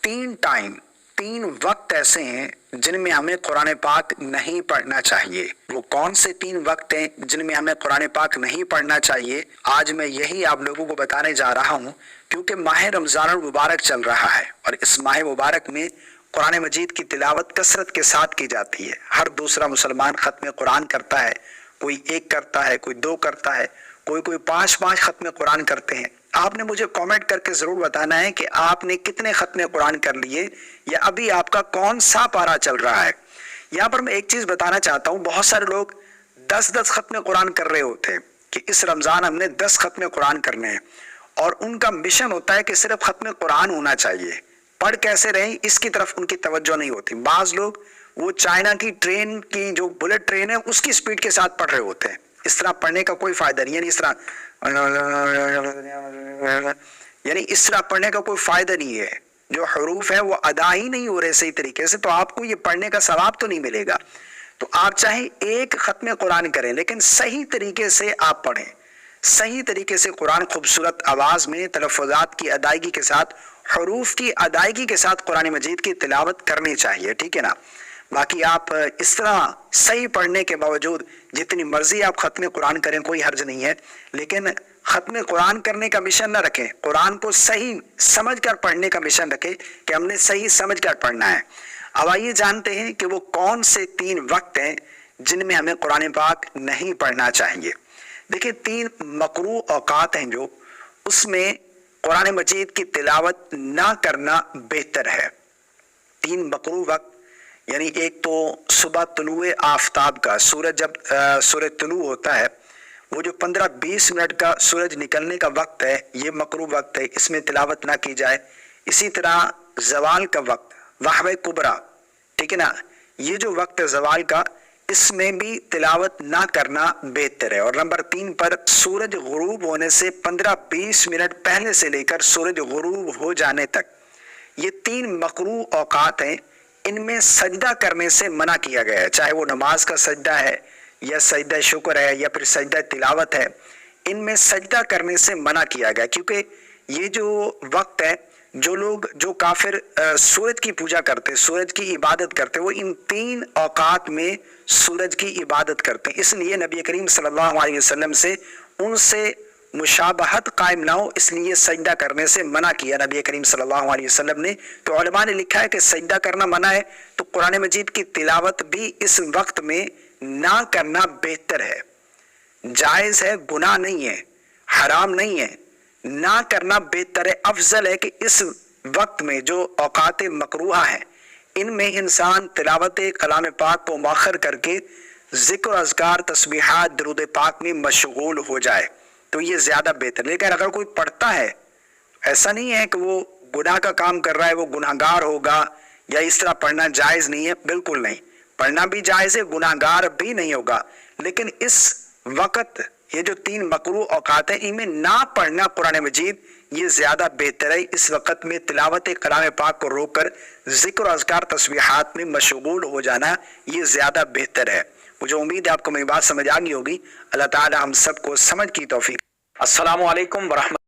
تین وقت ایسے ہیں جن میں ہمیں قرآن پاک نہیں پڑھنا چاہیے۔ وہ کون سے تین وقت ہیں جن میں ہمیں قرآن پاک نہیں پڑھنا چاہیے؟ آج میں یہی آپ لوگوں کو بتانے جا رہا ہوں، کیونکہ ماہ رمضان المبارک چل رہا ہے اور اس ماہ مبارک میں قرآن مجید کی تلاوت کثرت کے ساتھ کی جاتی ہے۔ ہر دوسرا مسلمان ختم قرآن کرتا ہے، کوئی ایک کرتا ہے، کوئی دو کرتا ہے، کوئی پانچ ختم قرآن کرتے ہیں۔ آپ نے مجھے کامنٹ کر کے ضرور بتانا ہے کہ آپ نے کتنے ختم قرآن کر لیے یا ابھی آپ کا کون سا پارہ چل رہا ہے۔ یہاں پر میں ایک چیز بتانا چاہتا ہوں، بہت سارے لوگ 10 ختم قرآن کر رہے ہوتے ہیں کہ اس رمضان ہم نے 10 ختم قرآن کرنے ہیں، اور ان کا مشن ہوتا ہے کہ صرف ختم قرآن ہونا چاہیے، پڑھ کیسے رہیں اس کی طرف ان کی توجہ نہیں ہوتی۔ بعض لوگ وہ چائنا کی ٹرین کی جو بلٹ ٹرین ہے اس کی سپیڈ کے ساتھ پڑھ رہے ہوتے ہیں۔ اس طرح پڑھنے کا کوئی فائدہ نہیں، یعنی اس طرح پڑھنے کا کوئی فائدہ نہیں ہے۔ جو حروف ہیں وہ ادا ہی نہیں ہو رہے صحیح طریقے سے، تو آپ کو یہ پڑھنے کا ثواب تو نہیں ملے گا۔ تو آپ چاہے ایک ختم قرآن کریں لیکن صحیح طریقے سے آپ پڑھیں، صحیح طریقے سے قرآن خوبصورت آواز میں تلفظات کی ادائیگی کے ساتھ، حروف کی ادائیگی کے ساتھ قرآن مجید کی تلاوت کرنی چاہیے، ٹھیک ہے نا؟ باقی آپ اس طرح صحیح پڑھنے کے باوجود جتنی مرضی آپ ختم قرآن کریں کوئی حرج نہیں ہے، لیکن ختم قرآن کرنے کا مشن نہ رکھیں، قرآن کو صحیح سمجھ کر پڑھنے کا مشن رکھیں کہ ہم نے صحیح سمجھ کر پڑھنا ہے۔ اب آئیے جانتے ہیں کہ وہ کون سے 3 وقت ہیں جن میں ہمیں قرآن پاک نہیں پڑھنا چاہیے۔ دیکھیں 3 مکروہ اوقات ہیں جو اس میں قرآن مجید کی تلاوت نہ کرنا بہتر ہے۔ 3 مکروہ وقت، یعنی ایک تو صبح طلوع آفتاب کا، سورج جب سورج طلوع ہوتا ہے، وہ جو 15-20 منٹ کا سورج نکلنے کا وقت ہے، یہ مکروہ وقت ہے، اس میں تلاوت نہ کی جائے۔ اسی طرح زوال کا وقت، وحو کبریٰ، ٹھیک ہے نا، یہ جو وقت ہے زوال کا، اس میں بھی تلاوت نہ کرنا بہتر ہے۔ اور نمبر 3 پر سورج غروب ہونے سے 15-20 منٹ پہلے سے لے کر سورج غروب ہو جانے تک، یہ 3 مکروہ اوقات ہیں، ان میں سجدہ کرنے سے منع کیا گیا ہے، چاہے وہ نماز کا سجدہ ہے یا سجدہ شکر ہے یا پھر سجدہ تلاوت ہے، ان میں سجدہ کرنے سے منع کیا گیا، کیونکہ یہ جو وقت ہے، جو کافر سورج کی پوجا کرتے، سورج کی عبادت کرتے، وہ ان 3 اوقات میں سورج کی عبادت کرتے ہیں۔ اس لیے نبی کریم صلی اللہ علیہ وسلم سے ان سے مشابہت قائم نہ ہو، اس لیے سجدہ کرنے سے منع کیا نبی کریم صلی اللہ علیہ وسلم نے۔ تو علماء نے لکھا ہے کہ سجدہ کرنا منع ہے، تو قرآن مجید کی تلاوت بھی اس وقت میں نہ کرنا بہتر ہے، جائز ہے، گناہ نہیں ہے، حرام نہیں ہے، نہ کرنا بہتر ہے۔ افضل ہے کہ اس وقت میں جو اوقات مکروہ ہیں ان میں انسان تلاوت کلام پاک کو مؤخر کر کے ذکر اذکار تسبیحات درود پاک میں مشغول ہو جائے، تو یہ زیادہ بہتر۔ لیکن اگر کوئی پڑھتا ہے، ایسا نہیں ہے کہ وہ گناہ کا کام کر رہا ہے، وہ گناہگار ہوگا یا اس طرح پڑھنا جائز نہیں ہے، بالکل نہیں، پڑھنا بھی جائز ہے، گناہگار بھی نہیں ہوگا، لیکن اس وقت یہ جو 3 مکروہ اوقات ہیں ان میں نہ پڑھنا قرآن مجید یہ زیادہ بہتر ہے۔ اس وقت میں تلاوت کلام پاک کو روک کر ذکر و اذکار تسبیحات میں مشغول ہو جانا یہ زیادہ بہتر ہے۔ مجھے امید ہے آپ کو میری بات سمجھ آ گئی ہوگی۔ اللہ تعالی ہم سب کو سمجھ کی توفیق۔ السلام علیکم ورحمۃ